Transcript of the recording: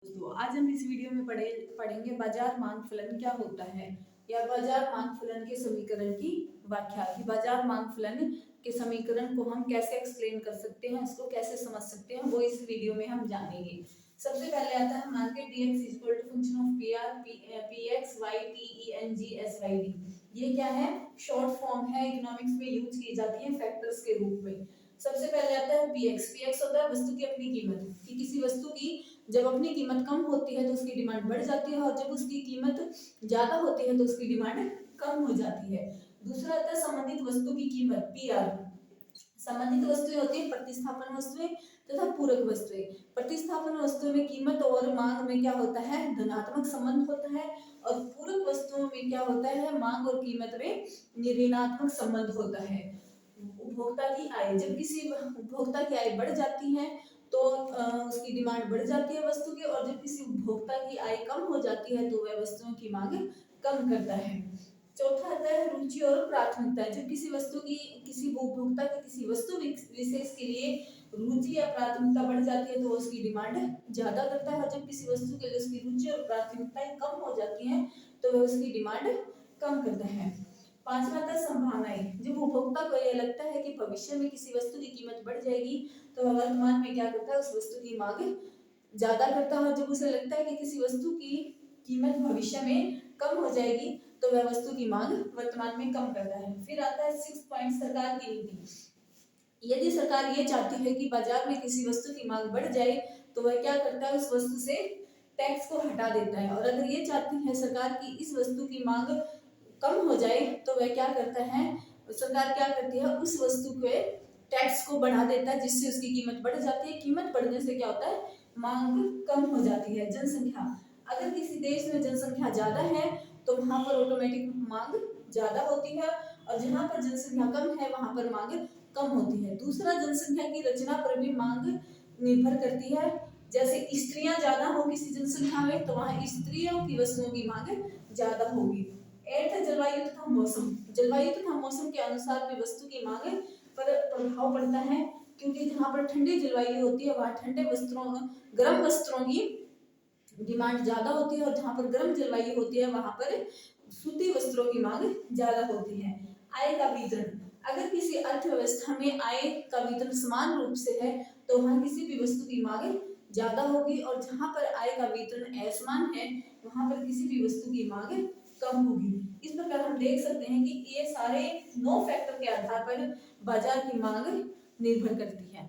दोस्तों आज हम इस वीडियो में पढ़ेंगे बाजार मांग फलन क्या होता है या बाजार मांग फलन के समीकरण की व्याख्या कि बाजार मांग फलन के समीकरण को हम कैसे एक्सप्लेन कर सकते हैं, उसको कैसे समझ सकते हैं, वो इस वीडियो में हम जानेंगे। सबसे पहले आता है market dx equal to function of P X Y T E N G S Y D. ये क्या है? शॉर्ट फॉर्म है, इकोनॉमिक्स में यूज की जाती है फैक्टर्स के रूप में। सबसे पहले आता है पी एक्स होता है वस्तु की अपनी कीमत, कि किसी वस्तु की जब अपनी कीमत कम होती है तो उसकी डिमांड बढ़ जाती है और जब उसकी कीमत ज्यादा होती है तो उसकी डिमांड कम हो जाती है। दूसरा आता है संबंधित वस्तु की कीमत पी आर। संबंधित वस्तुएं होती है प्रतिस्थापन वस्तुएं तथा पूरक वस्तुएं। प्रतिस्थापन वस्तुओं में कीमत और मांग में क्या होता है? धनात्मक संबंध होता है और पूरक वस्तुओं में क्या होता है? मांग और कीमत में ऋणात्मक संबंध होता है। उपभोक्ता की आय, जब किसी उपभोक्ता की आय बढ़ जाती है तो उसकी डिमांड बढ़ जाती है वस्तु की, और जब किसी उपभोक्ता की आय कम हो जाती है तो वह वस्तुओं की मांग कम करता है। चौथा आता है रुचि और प्राथमिकता। जब किसी वस्तु की, किसी उपभोक्ता की किसी वस्तु विशेष के लिए रुचि या प्राथमिकता बढ़ जाती है तो उसकी डिमांड ज्यादा करता है, और जब किसी वस्तु के लिए उसकी रुचि और प्राथमिकताएं कम हो जाती हैं तो वह उसकी डिमांड कम करता है। पांचवा था संभावनाएं। जब उपभोक्ता को यह लगता है कि भविष्य में किसी वस्तु की कीमत बढ़ जाएगी तो वह वर्तमान में क्या करता है? उस वस्तु की मांग ज्यादा करता है। जब उसे लगता है कि किसी वस्तु की कीमत भविष्य में कम हो जाएगी तो वह वस्तु की मांग वर्तमान में कम करता है। फिर आता है 6 पॉइंट सरकार की नीति। यदि सरकार ये चाहती है कि बाजार में किसी वस्तु की मांग बढ़ जाए तो वह क्या करता है? उस वस्तु से टैक्स को हटा देता है, और अगर ये चाहती है सरकार की इस वस्तु की मांग कम हो जाए तो वह क्या करता है? सरकार क्या करती है? उस वस्तु के टैक्स को बढ़ा देता है जिससे उसकी कीमत बढ़ जाती है। कीमत बढ़ने से क्या होता है? मांग कम हो जाती है। जनसंख्या, अगर किसी देश में जनसंख्या ज्यादा है तो वहां पर ऑटोमेटिक मांग ज्यादा होती है, और जहां पर जनसंख्या कम है वहां पर मांग कम होती है। दूसरा, जनसंख्या की रचना पर भी मांग निर्भर करती है। जैसे स्त्रियां ज्यादा हो किसी जनसंख्या में तो वहां स्त्रियों की वस्तुओं की मांग ज्यादा होगी। एट है जलवायु तथा मौसम। जलवायु तथा मौसम के अनुसार भी वस्तु की मांग पर प्रभाव पड़ता है, क्योंकि जहाँ पर ठंडी जलवायु होती है वहाँ ठंडे वस्त्रों, गर्म वस्त्रों की डिमांड ज्यादा होती है, और जहाँ पर गर्म जलवायु होती है वहां पर सूती वस्त्रों की मांग ज्यादा होती है। आय का वितरण, अगर किसी अर्थव्यवस्था में आय का वितरण समान रूप से है तो वहां किसी भी वस्तु की मांग ज्यादा होगी, और जहां पर आय का वितरण असमान है वहां पर किसी भी वस्तु की मांग कम होगी। इस प्रकार हम देख सकते हैं कि ये सारे 9 फैक्टर के आधार पर बाजार की मांग निर्भर करती है।